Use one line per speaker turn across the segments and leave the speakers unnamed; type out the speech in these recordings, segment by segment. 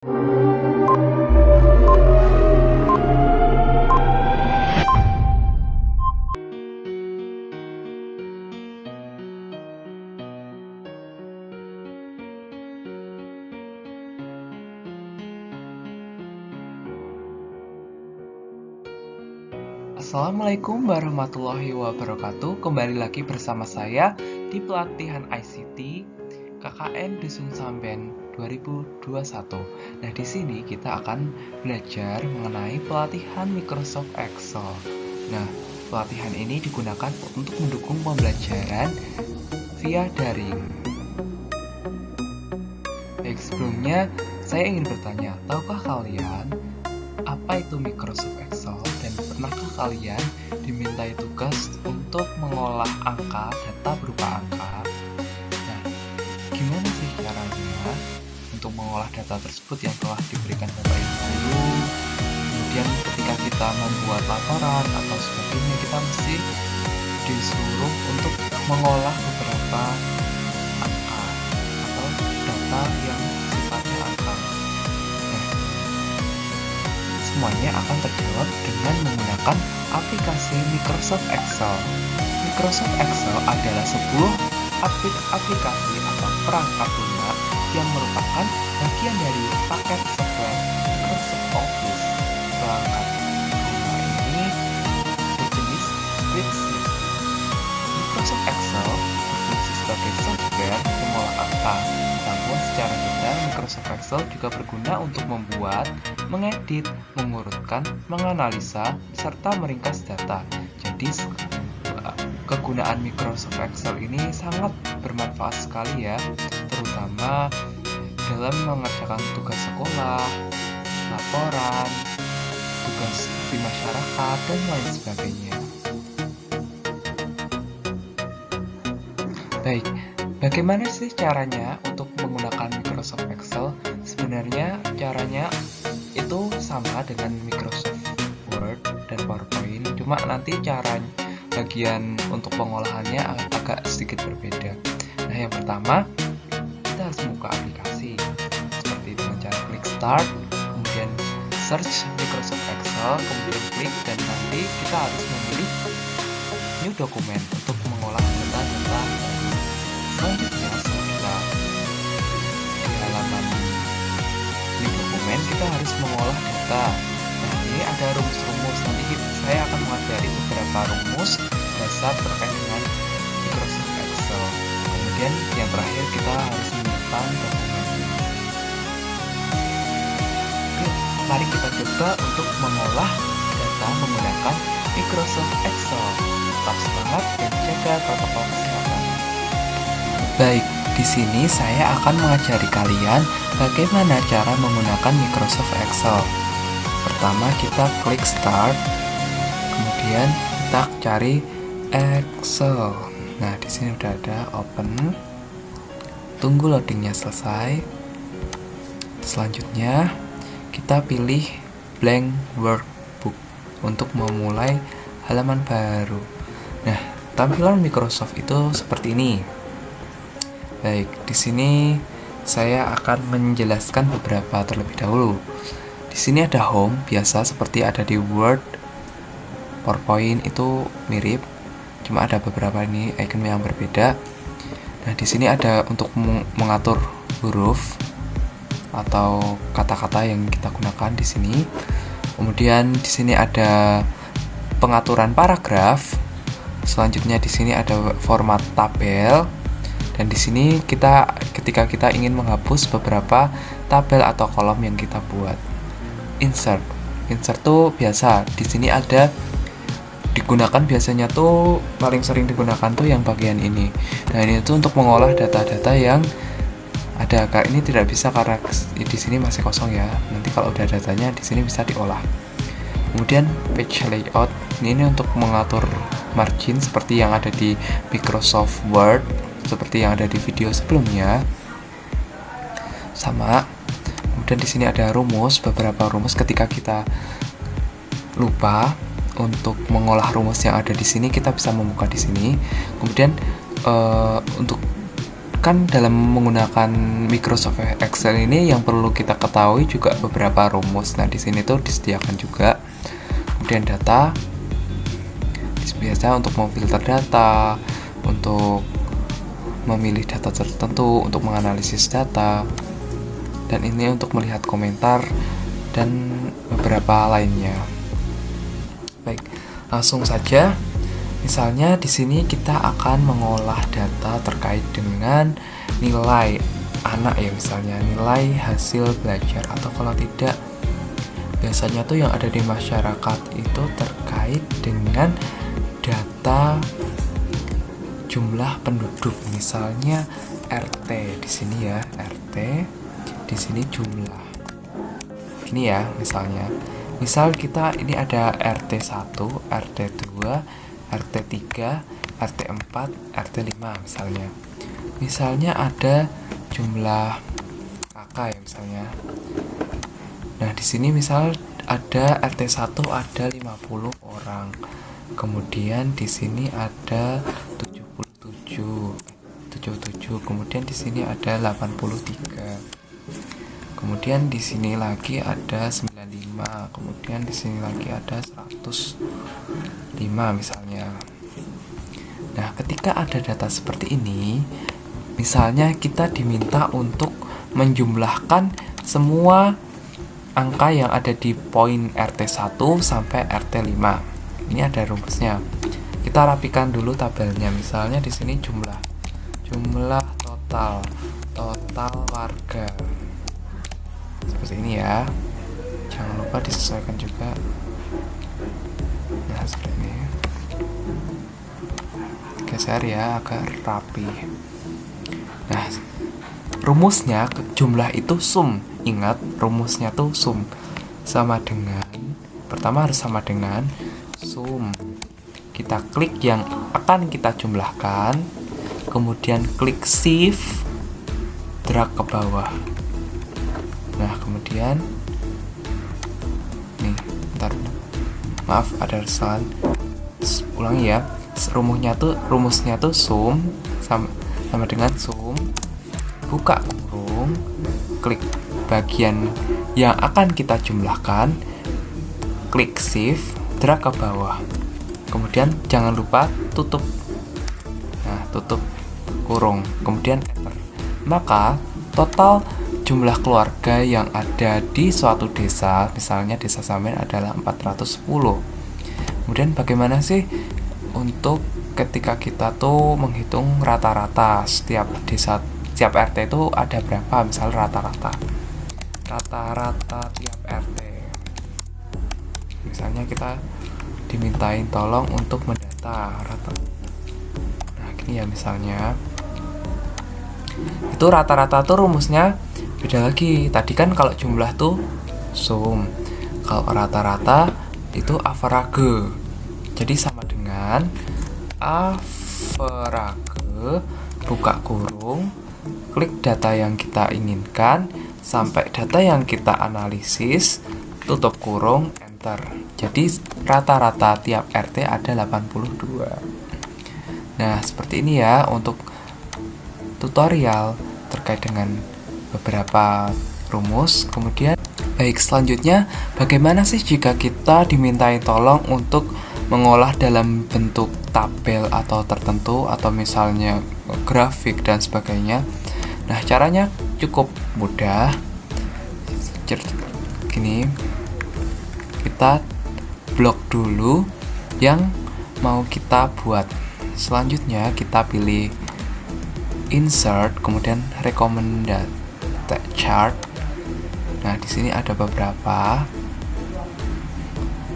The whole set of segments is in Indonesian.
Assalamualaikum warahmatullahi wabarakatuh. Kembali lagi bersama saya di pelatihan ICT KKN Dusun Samben 2021. Nah, di sini kita akan belajar mengenai pelatihan Microsoft Excel. Nah, pelatihan ini digunakan untuk mendukung pembelajaran via daring. Baik, sebelumnya saya ingin bertanya, tahukah kalian apa itu Microsoft Excel dan pernahkah kalian dimintai tugas untuk mengolah angka, data berupa angka? Nah, gimana sih caranya untuk mengolah data tersebut yang telah diberikan Bapak Ibu guru? Kemudian ketika kita membuat laporan atau sebagainya, kita mesti disuruh untuk mengolah beberapa angka atau data yang sifatnya angka. Semuanya akan terjawab dengan menggunakan aplikasi Microsoft Excel. Microsoft Excel adalah sebuah aplikasi atau perangkat lunak yang merupakan bagian dari paket software Microsoft Office. Perangkat lunak ini berjenis spreadsheet. Microsoft Excel berfungsi sebagai software pengolah angka. Namun secara detail, Microsoft Excel juga berguna untuk membuat, mengedit, mengurutkan, menganalisa, serta meringkas data. Jadi, kegunaan Microsoft Excel ini sangat bermanfaat sekali ya, terutama dalam mengerjakan tugas sekolah, laporan, tugas di masyarakat, dan lain sebagainya. Baik, bagaimana sih caranya untuk menggunakan Microsoft Excel? Sebenarnya caranya itu sama dengan Microsoft Word dan PowerPoint, cuma nanti cara bagian untuk pengolahannya agak sedikit berbeda. Nah, yang pertama, kita harus membuka aplikasi seperti dengan cara klik Start, kemudian search Microsoft Excel, kemudian klik, dan nanti kita harus memilih New Document untuk mengolah data-data. Selanjutnya, setelah kita di halaman New Document, kita harus mengolah data. Nah, ini ada rumus-rumus. Nanti saya akan mengajari beberapa rumus dasar terkait dengan Microsoft Excel. Kemudian yang terakhir, kita harus menyimpan dokumen. Oke, mari kita coba untuk mengolah data menggunakan Microsoft Excel. Tetap semangat dan jaga protokol kesehatan. Baik, di sini saya akan mengajari kalian bagaimana cara menggunakan Microsoft Excel. Pertama, kita klik Start, kemudian kita cari Excel. Nah, di sini udah ada Open. Tunggu loadingnya selesai. Selanjutnya, kita pilih Blank Workbook untuk memulai halaman baru. Nah, tampilan Microsoft itu seperti ini. Baik, di sini saya akan menjelaskan beberapa terlebih dahulu. Di sini ada Home, biasa seperti ada di Word, PowerPoint itu mirip, cuma ada beberapa ini icon yang berbeda. Nah, di sini ada untuk mengatur huruf atau kata-kata yang kita gunakan di sini. Kemudian di sini ada pengaturan paragraf. Selanjutnya di sini ada format tabel. Dan di sini ketika kita ingin menghapus beberapa tabel atau kolom yang kita buat. Insert tuh biasa di sini ada digunakan, biasanya tuh paling sering digunakan tuh yang bagian ini. Nah, ini tuh untuk mengolah data-data yang ada. Ini tidak bisa karena di sini masih kosong ya. Nanti kalau udah datanya di sini bisa diolah. Kemudian page layout ini untuk mengatur margin seperti yang ada di Microsoft Word, seperti yang ada di video sebelumnya. Sama. Kemudian di sini ada rumus, beberapa rumus ketika kita lupa untuk mengolah rumus yang ada di sini, kita bisa membuka di sini. Kemudian untuk kan dalam menggunakan Microsoft Excel ini yang perlu kita ketahui juga beberapa rumus. Nah, di sini tuh disediakan juga. Kemudian data, biasanya untuk memfilter data, untuk memilih data tertentu, untuk menganalisis data, dan ini untuk melihat komentar dan beberapa lainnya. Baik, langsung saja. Misalnya di sini kita akan mengolah data terkait dengan nilai anak ya, misalnya nilai hasil belajar, atau kalau tidak biasanya tuh yang ada di masyarakat itu terkait dengan data jumlah penduduk, misalnya RT di sini ya, RT di sini jumlah. Ini ya misalnya. Misal kita ini ada RT 1, RT 2, RT 3, RT 4, RT 5 misalnya. Misalnya ada jumlah kakak ya misalnya. Nah, di sini misal ada RT 1 ada 50 orang. Kemudian di sini ada 77. Kemudian di sini ada 83. Kemudian di sini lagi ada 95. Kemudian di sini lagi ada 105 misalnya. Nah, ketika ada data seperti ini, misalnya kita diminta untuk menjumlahkan semua angka yang ada di poin RT 1 sampai RT 5. Ini ada rumusnya. Kita rapikan dulu tabelnya. Misalnya di sini jumlah total warga. Seperti ini ya. Jangan lupa disesuaikan juga. Nah, seperti ini. Geser ya agar rapi. Nah, rumusnya jumlah itu sum. Ingat, rumusnya tuh sum. Pertama harus sama dengan sum. Kita klik yang akan kita jumlahkan, kemudian klik shift, drag ke bawah. Nah, kemudian nih, bentar. Maaf, ada kesalahan. Ulangi ya. Rumusnya tuh sum sama dengan sum. Buka kurung, klik bagian yang akan kita jumlahkan, klik shift, drag ke bawah. Kemudian jangan lupa tutup. Nah, tutup kurung, kemudian enter. Maka total jumlah keluarga yang ada di suatu desa, misalnya desa Samen adalah 410. Kemudian bagaimana sih untuk ketika kita tuh menghitung rata-rata setiap desa, setiap RT itu ada berapa, misal rata-rata tiap RT. Misalnya kita dimintain tolong untuk mendata rata. Nah, gini ya misalnya. Itu rata-rata tuh rumusnya beda lagi. Tadi kan kalau jumlah tuh sum. Kalau rata-rata itu average. Jadi sama dengan average, buka kurung, klik data yang kita inginkan sampai data yang kita analisis, tutup kurung, enter. Jadi rata-rata tiap RT ada 82. Nah, seperti ini ya untuk tutorial terkait dengan beberapa rumus. Kemudian baik, selanjutnya bagaimana sih jika kita dimintai tolong untuk mengolah dalam bentuk tabel atau tertentu, atau misalnya grafik dan sebagainya. Nah, caranya cukup mudah. Gini, kita blok dulu yang mau kita buat. Selanjutnya kita pilih insert, kemudian recommended chart. Nah, di sini ada beberapa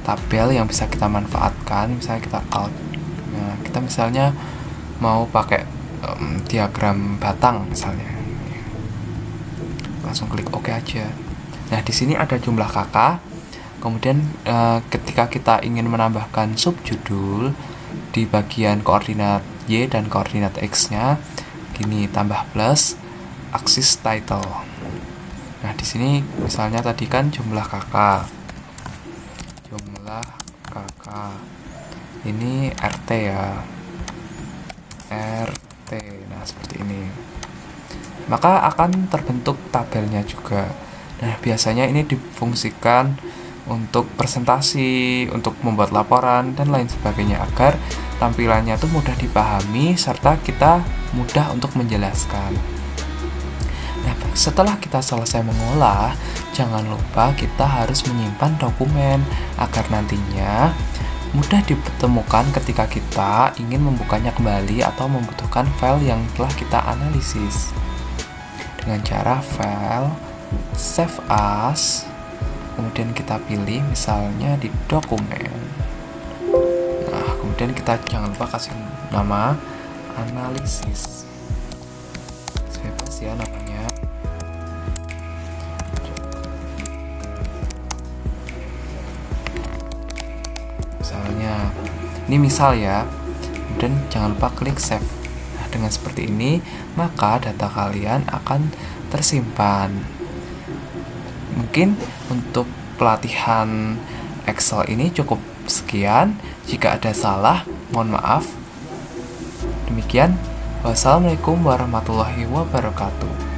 tabel yang bisa kita manfaatkan. Misalnya kita alt. Nah, kita misalnya mau pakai diagram batang misalnya. Langsung klik OK aja. Nah, di sini ada jumlah kakak. Kemudian ketika kita ingin menambahkan subjudul di bagian koordinat Y dan koordinat X-nya, gini, tambah plus axis title. Nah, di sini misalnya tadi kan jumlah kakak. Ini RT ya. RT. Nah, seperti ini. maka akan terbentuk tabelnya juga. Nah, biasanya ini difungsikan untuk presentasi, untuk membuat laporan, dan lain sebagainya agar tampilannya tuh mudah dipahami serta kita mudah untuk menjelaskan. Nah, setelah kita selesai mengolah, jangan lupa kita harus menyimpan dokumen agar nantinya mudah ditemukan ketika kita ingin membukanya kembali atau membutuhkan file yang telah kita analisis. Dengan cara file, save as, kemudian kita pilih misalnya di dokumen. Nah, kemudian kita jangan lupa kasih nama analisis. Bebas ya namanya. Misalnya, ini misal ya. Kemudian jangan lupa klik save. Nah, dengan seperti ini, maka data kalian akan tersimpan. Mungkin untuk pelatihan Excel ini cukup sekian. Jika ada salah, mohon maaf. Demikian, wassalamualaikum warahmatullahi wabarakatuh.